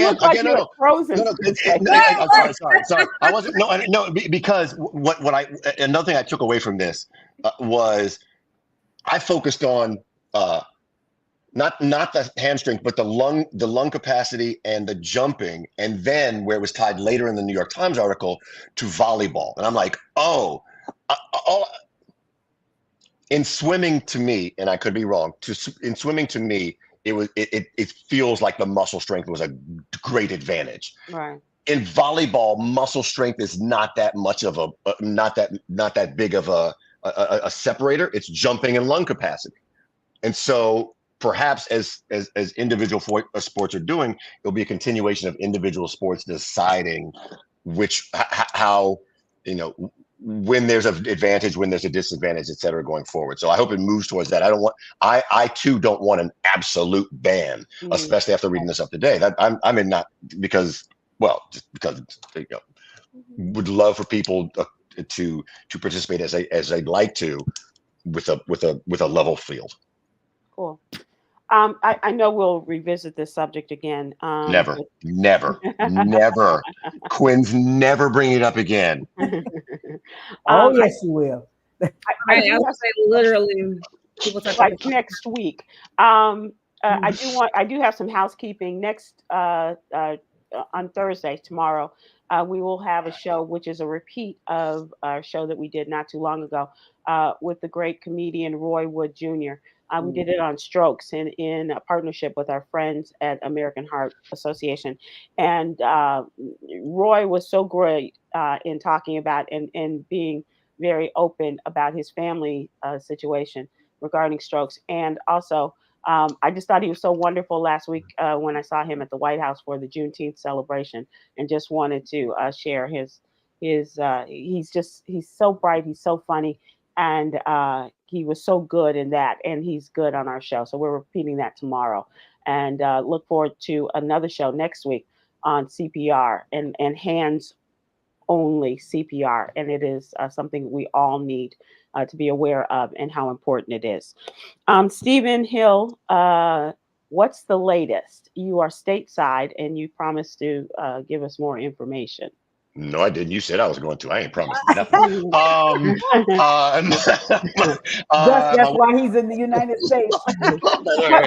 look like you were frozen. Sorry. I wasn't. No. Because what another thing I took away from this was I focused on not the hamstring, but the lung capacity and the jumping, and then where it was tied later in the New York Times article to volleyball, and I'm like, in swimming to me, and I could be wrong. In swimming to me, it feels like the muscle strength was a great advantage. Right. In volleyball, muscle strength is not that much of not that big of a separator. It's jumping and lung capacity, and so perhaps as individual sports are doing, it'll be a continuation of individual sports deciding how when there's an advantage, when there's a disadvantage, et cetera, going forward. So I hope it moves towards that. I too don't want an absolute ban, especially after reading this up today. That I'm in, not because, just because, would love for people to participate as they'd like to with a level field. Cool. I know we'll revisit this subject again. Never. Kwyn's never bring it up again. Yes, you will. I was say literally people talk like next week. I do have some housekeeping next on Thursday, tomorrow. We will have a show which is a repeat of our show that we did not too long ago with the great comedian Roy Wood Jr. We did it on strokes in a partnership with our friends at American Heart Association. And Roy was so great in talking about and being very open about his family situation regarding strokes. And also, I just thought he was so wonderful last week when I saw him at the White House for the Juneteenth celebration, and just wanted to share his he's so bright, he's so funny. And he was so good in that, and he's good on our show. So we're repeating that tomorrow, and look forward to another show next week on CPR and hands only CPR. And it is something we all need to be aware of and how important it is. Stephen Hill, what's the latest? You are stateside, and you promised to give us more information. No, I didn't. You said I was going to. I ain't promised nothing. That's why he's in the United States.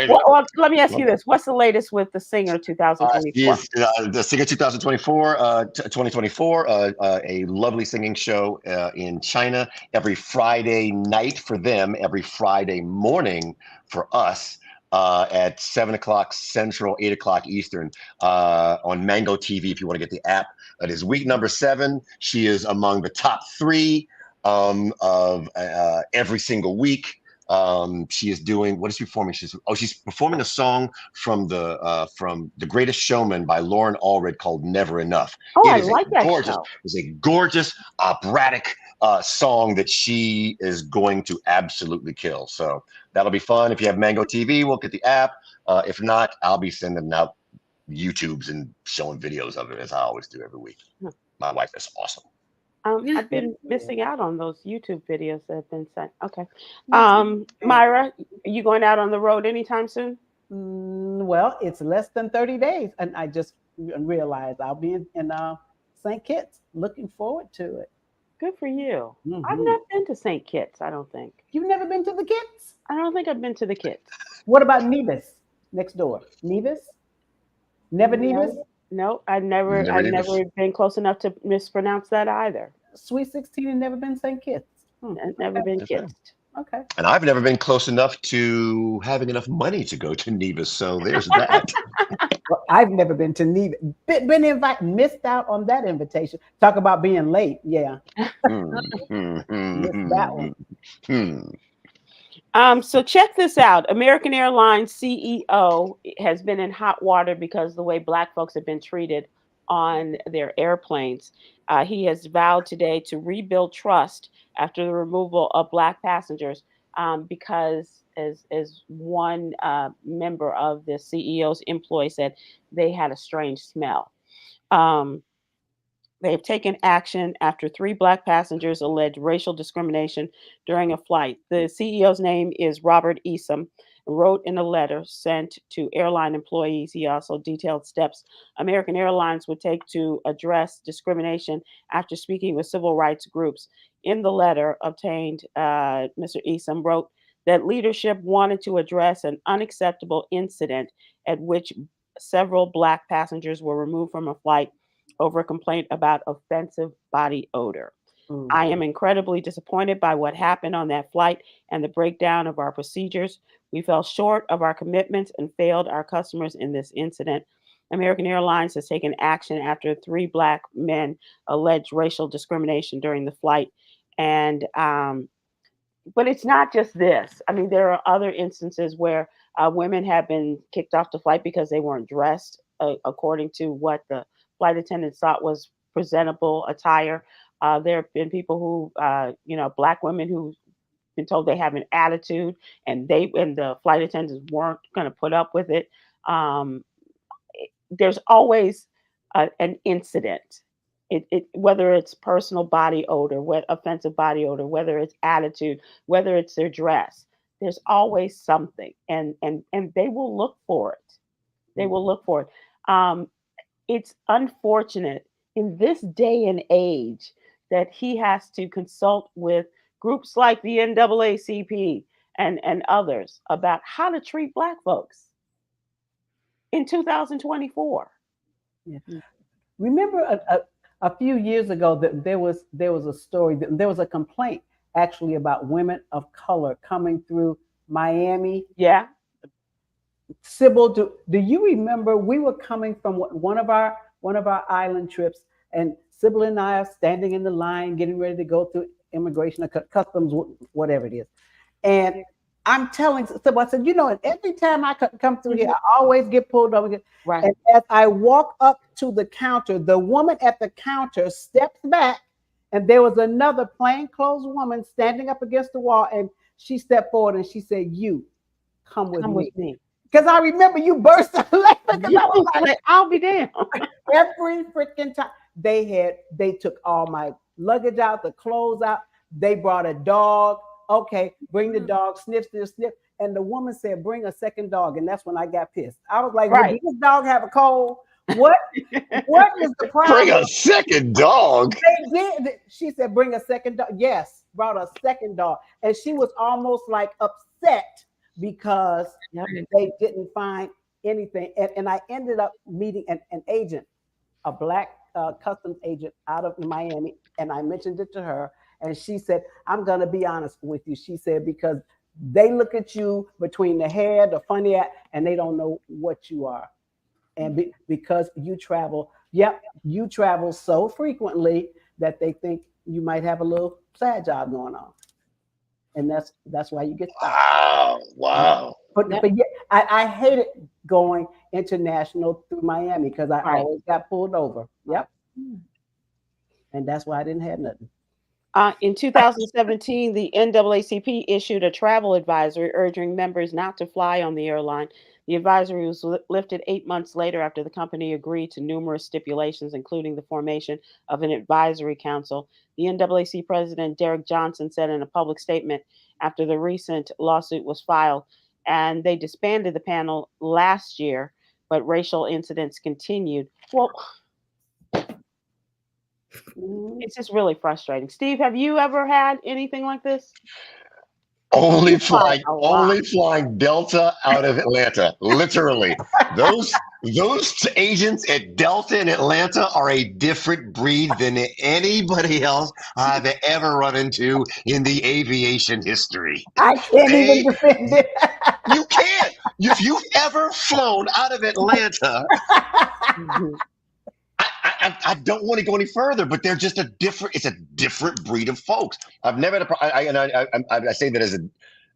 Well, let me ask you this. What's the latest with the Singer 2024? The Singer 2024, a lovely singing show in China every Friday night for them, every Friday morning for us. At 7:00 Central, 8:00 Eastern, on Mango TV. If you want to get the app, it is week number 7. She is among the top 3 of every single week. She is doing, what is she performing? She's performing a song from the Greatest Showman by Lauren Allred called "Never Enough." I like that show. It's a gorgeous operatic song that she is going to absolutely kill. So that'll be fun. If you have Mango TV, we'll get the app. If not, I'll be sending out YouTubes and showing videos of it, as I always do every week. My wife is awesome. I've been missing out on those YouTube videos that have been sent. Okay. Myra, are you going out on the road anytime soon? Well, it's less than 30 days. And I just realized I'll be in St. Kitts. Looking forward to it. Good for you. Mm-hmm. I've never been to St. Kitts, I don't think. You've never been to the Kitts? I don't think I've been to the Kitts. What about Nevis next door? Nevis? Never Nevis? No, I've never been close enough to mispronounce that either. Sweet 16 and never been St. Kitts. I've never been Kitts. Okay. And I've never been close enough to having enough money to go to Nevis. So there's that. Well, I've never been to Nevis. Been invited, missed out on that invitation. Talk about being late. Yeah. Missed that one. So check this out. American Airlines CEO has been in hot water because of the way Black folks have been treated on their airplanes. He has vowed today to rebuild trust after the removal of Black passengers because, as one member of the CEO's employee said, they had a strange smell. Um, they have taken action after three Black passengers alleged racial discrimination during a flight. The CEO's name is Robert Easom. Wrote in a letter sent to airline employees. He also detailed steps American Airlines would take to address discrimination after speaking with civil rights groups. In the letter obtained, Mr. Easom wrote that leadership wanted to address an unacceptable incident at which several Black passengers were removed from a flight over a complaint about offensive body odor. I am incredibly disappointed by what happened on that flight and the breakdown of our procedures. We fell short of our commitments and failed our customers in this incident. American Airlines has taken action after three Black men alleged racial discrimination during the flight. And but it's not just this. I mean, there are other instances where women have been kicked off the flight because they weren't dressed according to what the flight attendants thought was presentable attire. There have been people who, Black women who've been told they have an attitude, and the flight attendants weren't going to put up with it. Um, there's always an incident. Whether it's personal body odor, offensive body odor, whether it's attitude, whether it's their dress, there's always something, and they will look for it. They will look for it. It's unfortunate in this day and age that he has to consult with groups like the NAACP and others about how to treat Black folks in 2024. Yeah. Remember a few years ago that there was a story, that there was a complaint actually about women of color coming through Miami. Yeah. Sybil, do you remember we were coming from one of our island trips, and Sybil and I are standing in the line getting ready to go through immigration or customs, whatever it is. And I'm telling Sybil, I said, and every time I come through here, I always get pulled over. Right. And as I walk up to the counter, the woman at the counter steps back, and there was another plainclothes woman standing up against the wall, and she stepped forward and she said, "You come with me." Because I remember you burst out laughing. I was like, I'll be damned. Every freaking time they took all my luggage out, the clothes out. They brought a dog. Okay, bring the dog, sniff, sniff, sniff. And the woman said, "Bring a second dog." And that's when I got pissed. I was like, right. Does this dog have a cold? What is the problem? Bring a second dog. They did. She said, "Bring a second dog." Yes, brought a second dog. And she was almost like upset because they didn't find anything. And I ended up meeting an agent, a Black customs agent out of Miami. And I mentioned it to her. And she said, "I'm going to be honest with you." She said, "Because they look at you between the hair, the funny hat, and they don't know what you are. And because you travel so frequently that they think you might have a little side job going on. And that's why you get stopped." Wow. But yeah, I hated going international through Miami because I always got pulled over. Yep. And that's why I didn't have nothing. In 2017, the NAACP issued a travel advisory urging members not to fly on the airline. The advisory was lifted 8 months later after the company agreed to numerous stipulations, including the formation of an advisory council. The NAACP president, Derek Johnson, said in a public statement after the recent lawsuit was filed, and they disbanded the panel last year, but racial incidents continued. Well, it's just really frustrating. Steve, have you ever had anything like this? Only flying Delta out of Atlanta. Literally. Those agents at Delta in Atlanta are a different breed than anybody else I've ever run into in the aviation history. I can't even defend it. You can't. If you've ever flown out of Atlanta, I don't want to go any further, but they're just it's a different breed of folks. I've never had I say that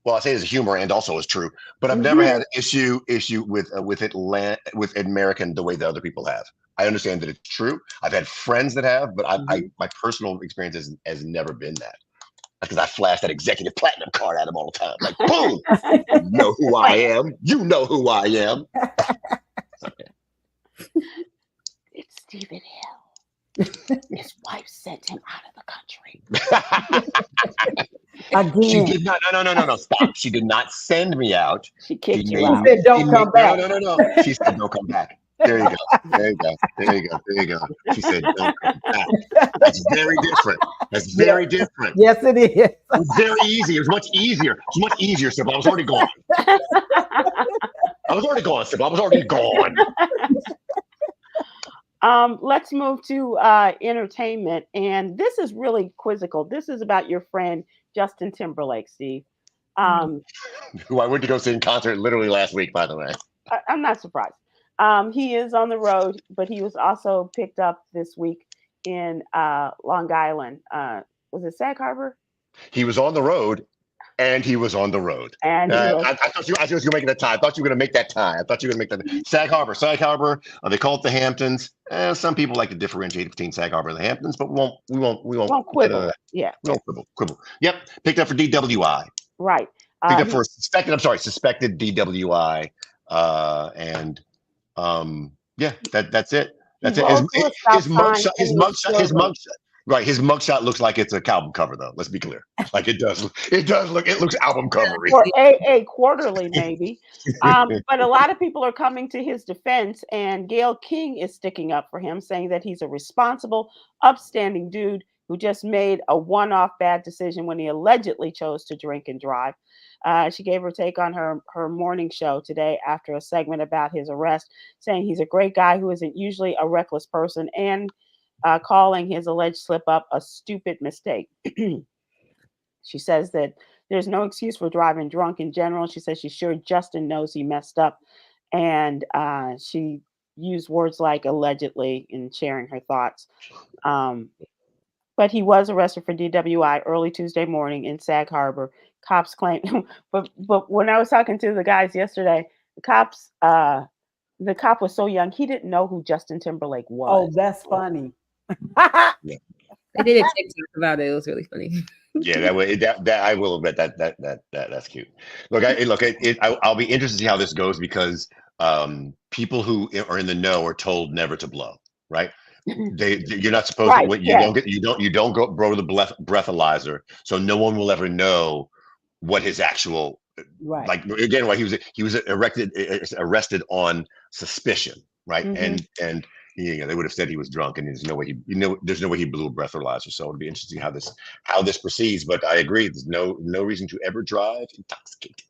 well, I say it as humor and also as true, but I've never had an issue with with American the way that other people have. I understand that it's true. I've had friends that have, but my personal experience has never been that. Because I flash that executive platinum card at him all the time. Like, boom, you know who I am. You know who I am. It's Stephen Hill. His wife sent him out of the country. Again. She did not. No. Stop. She did not send me out. She kicked you She out. said, "Don't come back." No. She said, "Don't come back." There you go. She said, "Don't come back." That's very different. That's very different. Yes, it is. It was very easy. It was much easier. It was much easier, Sybil. I was already gone. Sybil. I was already gone. Let's move to entertainment. And this is really quizzical. This is about your friend, Justin Timberlake, Steve. Who I went to go see in concert literally last week, by the way. I'm not surprised. He is on the road, but he was also picked up this week in Long Island. Was it Sag Harbor? He was on the road, and he was on the road. And I thought you were making that time. I thought you were going to make that time. I thought you were going to make that. Sag Harbor. They call it the Hamptons. Some people like to differentiate between Sag Harbor and the Hamptons, but we won't quibble. Yeah, we won't quibble. Yep, picked up for DWI. Right. Picked up for suspected DWI. Yeah, that's it. That's it. His mugshot. Right, his mugshot looks like it's a album cover, though. Let's be clear. Like it does look. It looks album covery. Or a quarterly, maybe. But a lot of people are coming to his defense, and Gayle King is sticking up for him, saying that he's a responsible, upstanding dude who just made a one-off bad decision when he allegedly chose to drink and drive. She gave her take on her morning show today after a segment about his arrest, saying he's a great guy who isn't usually a reckless person, and calling his alleged slip-up a stupid mistake. She says that there's no excuse for driving drunk in general. She says she's sure Justin knows he messed up, and she used words like allegedly in sharing her thoughts. But he was arrested for DWI early Tuesday morning in Sag Harbor. Cops claim, but when I was talking to the guys yesterday, the cop was so young he didn't know who Justin Timberlake was. Oh, that's funny. I did a TikTok about it. It was really funny. Yeah, that I will admit that's cute. I'll be interested to see how this goes because people who are in the know are told never to blow, right? You're not supposed to. You don't go blow the breathalyzer, so no one will ever know what his actual right. Like again, right? He was arrested on suspicion, right? Mm-hmm. And they would have said he was drunk, and there's no way he blew a breathalyzer. So it'll be interesting how this proceeds. But I agree, there's no reason to ever drive intoxicated.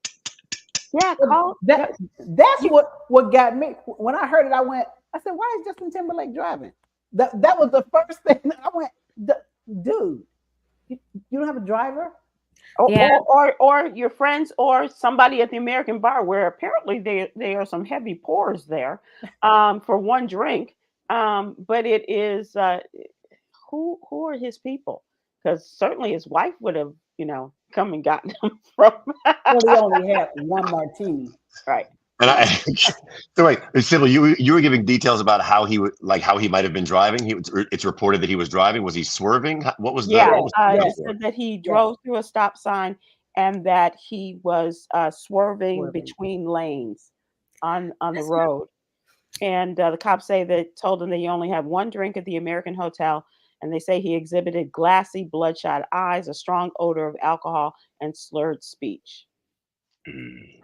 Yeah, that's what got me when I heard it. I said, "Why is Justin Timberlake driving?" That was the first thing I went, "Dude, you don't have a driver?" Or your friends or somebody at the American bar where apparently there are some heavy pours there for one drink. But it is who are his people? Because certainly his wife would have, come and gotten him from. Well, he only had one martini, right? And so wait, Sybil, you were giving details about how he might have been driving. It's reported that he was driving. Was he swerving? What was he said that he drove through a stop sign and that he was swerving between lanes on the road. And the cops told him that he only had one drink at the American Hotel, and they say he exhibited glassy, bloodshot eyes, a strong odor of alcohol, and slurred speech.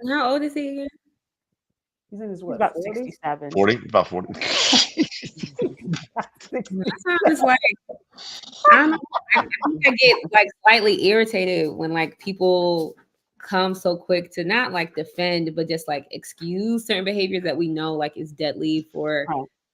How old is he again? He's in his about 67. 40? About 40. Sometimes I don't know. I think I get slightly irritated when people come so quick to not defend, but just excuse certain behaviors that we know is deadly for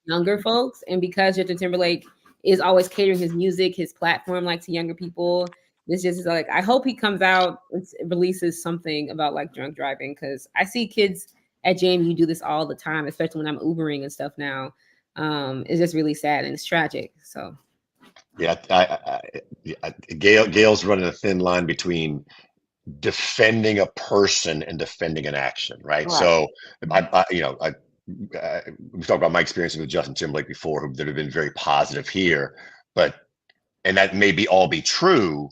younger folks. And because Justin Timberlake is always catering his music, his platform to younger people, this just is I hope he comes out and releases something about drunk driving, because I see kids at JMU do this all the time, especially when I'm Ubering and stuff now. It's just really sad and it's tragic. So yeah, Gail's running a thin line between defending a person and defending an action, right? Right. So we talked about my experience with Justin Timberlake before, that have been very positive here, and that may all be true,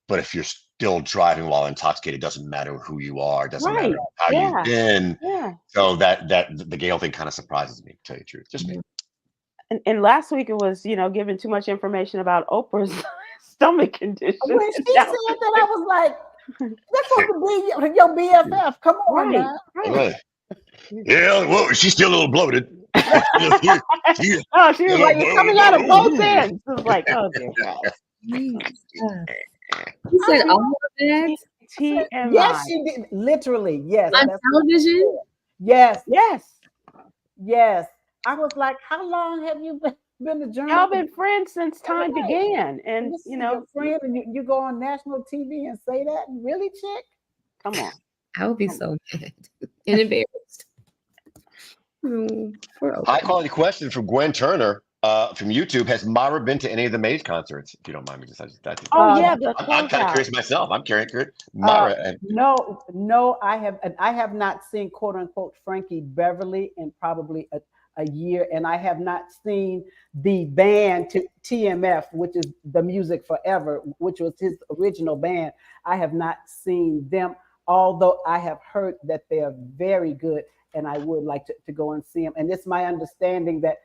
but if you're still driving while intoxicated, it doesn't matter who you are, it doesn't matter how you've been. Yeah. So that the Gayle thing kind of surprises me, to tell you the truth. Just me. And last week it was, giving too much information about Oprah's stomach condition. When she said that, I was like, that's supposed to be your BFF. Come on, now. Right. Yeah, well, she's still a little bloated. She was like, it's coming out of both ends. It was like, oh dear God. You said all of that? TMI. Yes, she did. Literally, yes. On television? Yes. Yes. I was like, how long have you been a journalist? Y'all been friends since time began. And, your friend, and you go on national TV and say that? Really, chick? Come on. I would be so mad and embarrassed. High quality question from Gwen Turner from YouTube. Has Myra been to any of the Maze concerts? If you don't mind me, I'm kind of curious myself. I'm curious. Myra. No, I have not seen quote unquote Frankie Beverly in probably a year, and I have not seen the band to TMF, which is the Music Forever, which was his original band. I have not seen them, although I have heard that they are very good, and I would like to go and see them. And it's my understanding that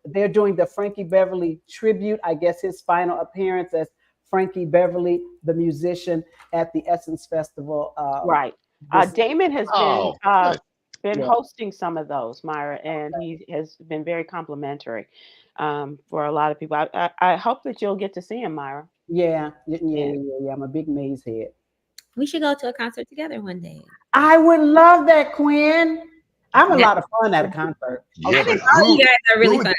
they're doing the Frankie Beverly tribute, I guess his final appearance as Frankie Beverly, the musician, at the Essence Festival. Right. Damon has been hosting some of those, Myra, and he has been very complimentary for a lot of people. I hope that you'll get to see him, Myra. Yeah. I'm a big Maze head. We should go to a concert together one day. I would love that, Quinn. I'm a lot of fun at a concert. Yeah, but you guys are really fun.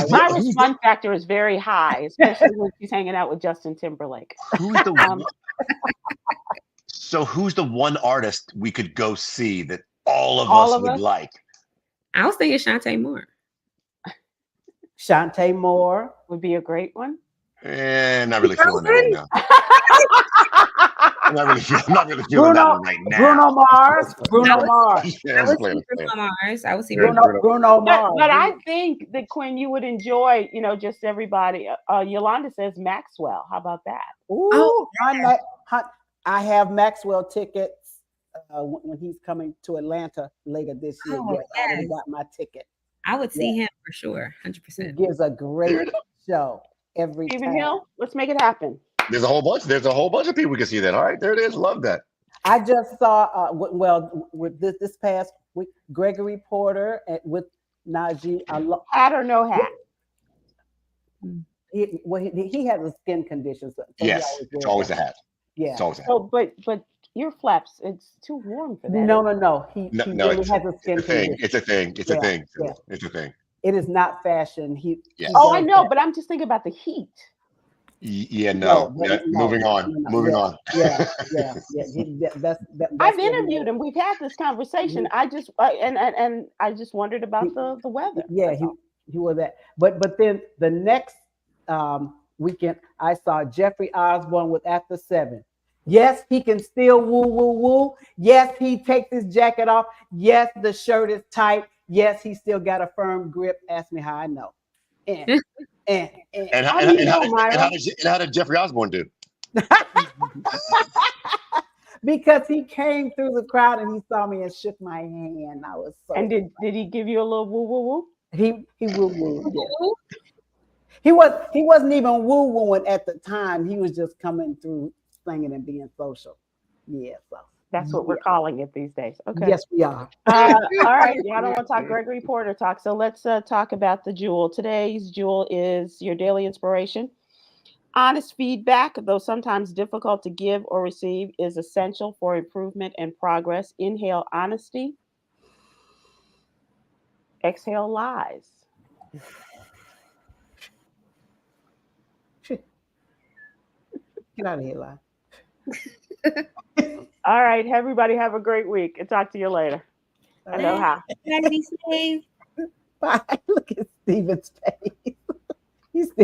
Myra's fun factor is very high, especially when she's hanging out with Justin Timberlake. So who's the one artist we could go see that all of us would like? I was thinking Shantae Moore. Shantae Moore would be a great one. Not really feeling that right now. I'm not really feeling that one right now. Bruno Mars. I would see Bruno Mars. But I think that Quinn, you would enjoy, just everybody. Yolanda says Maxwell. How about that? Ooh, I have Maxwell tickets when he's coming to Atlanta later this year. I already got my ticket. I would see him for sure, 100%. He gives a great show every time. Stephen Hill, let's make it happen. There's a whole bunch of people we can see that. All right, there it is. Love that. I just saw with this past week, Gregory Porter with Najee. Hat or no hat? He has a skin condition. So yes, it's always a hat. Yeah. It's always a hat. So, but ear flaps, it's too warm for that. No. He really has a skin condition. It's a thing. It's a thing. Yeah. It's a thing. It is not fashion. I know, but I'm just thinking about the heat. Moving on. Yeah. I've interviewed him. We've had this conversation. I just and I just wondered about the weather. Yeah, he was that. But then the next weekend, I saw Jeffrey Osborne with After 7. Yes, he can still woo. Yes, he takes his jacket off. Yes, the shirt is tight. Yes, he still got a firm grip. Ask me how I know. And how did Jeffrey Osborne do? Because he came through the crowd and he saw me and shook my hand. I was so. And did he give you a little woo woo woo? He woo woo. Yeah. He wasn't even woo wooing at the time. He was just coming through singing and being social. Yeah, so. That's what we're calling it these days. Okay. Yes, we are. All right. I don't want to talk Gregory Porter talk. So let's talk about the jewel. Today's jewel is your daily inspiration. Honest feedback, though sometimes difficult to give or receive, is essential for improvement and progress. Inhale honesty. Exhale lies. Get out of here, lie. All right, everybody have a great week and talk to you later. Aloha. Be safe. Bye. Look at Steven's face. He's